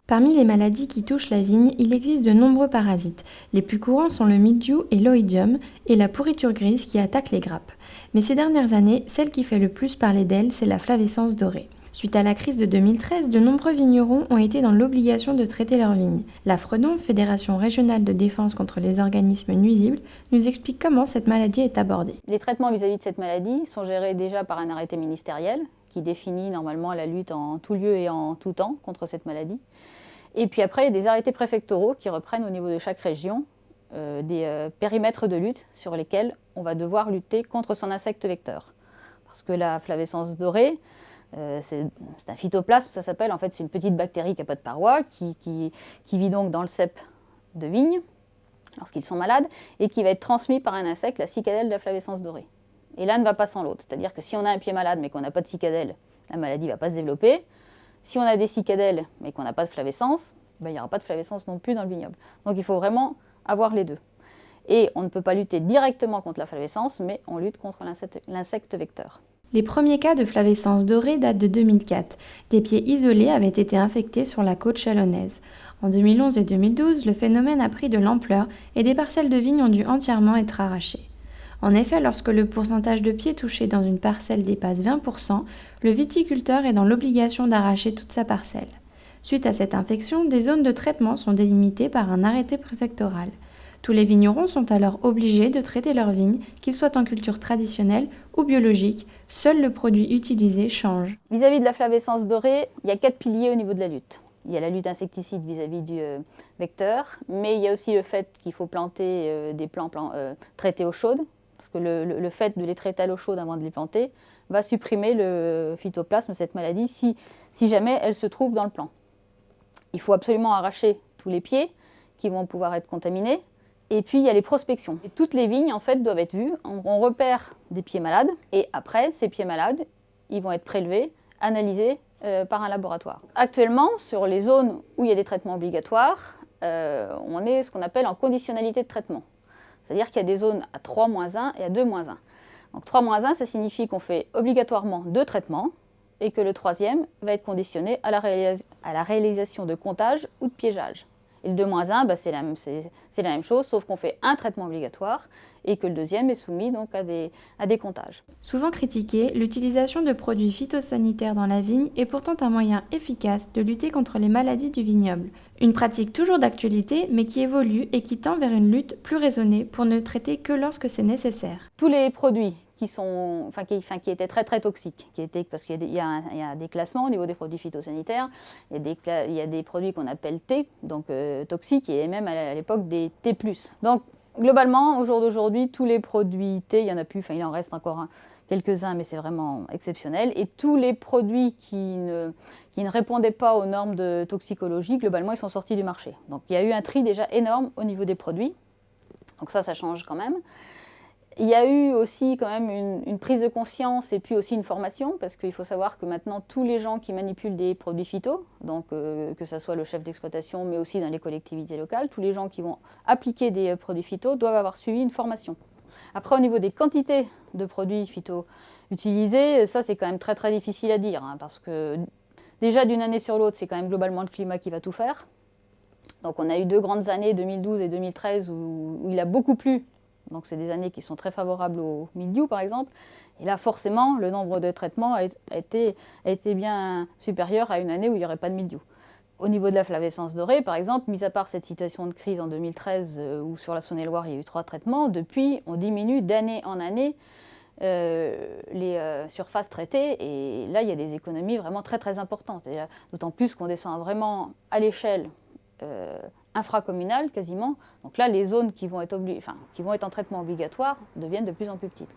Parmi les maladies qui touchent la vigne, il existe de nombreux parasites. Les plus courants sont le mildiou et l'oïdium et la pourriture grise qui attaque les grappes. Mais ces dernières années, celle qui fait le plus parler d'elle, c'est la flavescence dorée. Suite à la crise de 2013, de nombreux vignerons ont été dans l'obligation de traiter leurs vignes. La Fredon, Fédération régionale de défense contre les organismes nuisibles, nous explique comment cette maladie est abordée. Les traitements vis-à-vis de cette maladie sont gérés déjà par un arrêté ministériel qui définit normalement la lutte en tout lieu et en tout temps contre cette maladie. Et puis après, il y a des arrêtés préfectoraux qui reprennent au niveau de chaque région des périmètres de lutte sur lesquels on va devoir lutter contre son insecte vecteur. Parce que la flavescence dorée, c'est un phytoplasme, ça s'appelle. En fait, c'est une petite bactérie qui n'a pas de paroi, qui vit donc dans le cep de vigne lorsqu'ils sont malades et qui va être transmis par un insecte, la cicadelle de la flavescence dorée. Et l'un ne va pas sans l'autre. C'est-à-dire que si on a un pied malade mais qu'on n'a pas de cicadelle, la maladie ne va pas se développer. Si on a des cicadelles mais qu'on n'a pas de flavescence, il n'y aura pas de flavescence non plus dans le vignoble. Donc il faut vraiment avoir les deux. Et on ne peut pas lutter directement contre la flavescence, mais on lutte contre l'insecte vecteur. Les premiers cas de flavescence dorée datent de 2004. Des pieds isolés avaient été infectés sur la côte chalonnaise. En 2011 et 2012, le phénomène a pris de l'ampleur et des parcelles de vignes ont dû entièrement être arrachées. En effet, lorsque le pourcentage de pieds touchés dans une parcelle dépasse 20%, le viticulteur est dans l'obligation d'arracher toute sa parcelle. Suite à cette infection, des zones de traitement sont délimitées par un arrêté préfectoral. Tous les vignerons sont alors obligés de traiter leurs vignes, qu'ils soient en culture traditionnelle ou biologique. Seul le produit utilisé change. Vis-à-vis de la flavescence dorée, il y a 4 piliers au niveau de la lutte. Il y a la lutte insecticide vis-à-vis du vecteur, mais il y a aussi le fait qu'il faut planter des plants traités eau chaude, parce que le fait de les traiter à l'eau chaude avant de les planter va supprimer le phytoplasme, cette maladie, si jamais elle se trouve dans le plant. Il faut absolument arracher tous les pieds qui vont pouvoir être contaminés. Et puis, il y a les prospections. Et toutes les vignes, en fait, doivent être vues. On repère des pieds malades. Et après, ces pieds malades, ils vont être prélevés, analysés par un laboratoire. Actuellement, sur les zones où il y a des traitements obligatoires, on est ce qu'on appelle en conditionnalité de traitement. C'est-à-dire qu'il y a des zones à 3-1 et à 2-1. Donc 3-1, ça signifie qu'on fait obligatoirement 2 traitements et que le troisième va être conditionné à la réalisation de comptage ou de piégeage. Et le 2-1, c'est la même chose, sauf qu'on fait un traitement obligatoire et que le deuxième est soumis donc à des comptages. Souvent critiquée, l'utilisation de produits phytosanitaires dans la vigne est pourtant un moyen efficace de lutter contre les maladies du vignoble. Une pratique toujours d'actualité, mais qui évolue et qui tend vers une lutte plus raisonnée pour ne traiter que lorsque c'est nécessaire. Tous les produits qui étaient très très toxiques, parce qu'il y a des classements au niveau des produits phytosanitaires, il y a des produits qu'on appelle T, donc toxiques, et même à l'époque des T+. Donc globalement, au jour d'aujourd'hui, tous les produits T, il y en a plus, il en reste encore quelques-uns, mais c'est vraiment exceptionnel, et tous les produits qui ne répondaient pas aux normes de toxicologie, globalement, ils sont sortis du marché. Donc il y a eu un tri déjà énorme au niveau des produits, donc ça change quand même. Il y a eu aussi quand même une prise de conscience et puis aussi une formation, parce qu'il faut savoir que maintenant tous les gens qui manipulent des produits phyto, donc que ce soit le chef d'exploitation mais aussi dans les collectivités locales, tous les gens qui vont appliquer des produits phyto doivent avoir suivi une formation. Après, au niveau des quantités de produits phyto utilisés, ça c'est quand même très très difficile à dire, parce que déjà d'une année sur l'autre, c'est quand même globalement le climat qui va tout faire. Donc on a eu 2 grandes années, 2012 et 2013, où il a beaucoup plu. Donc c'est des années qui sont très favorables au mildiou par exemple. Et là forcément le nombre de traitements a été bien supérieur à une année où il n'y aurait pas de mildiou. Au niveau de la flavescence dorée par exemple, mis à part cette situation de crise en 2013 où sur la Saône-et-Loire il y a eu 3 traitements, depuis on diminue d'année en année les surfaces traitées et là il y a des économies vraiment très très importantes. D'autant plus qu'on descend vraiment à l'échelle infracommunale quasiment. Donc là, les zones qui vont être en traitement obligatoire deviennent de plus en plus petites.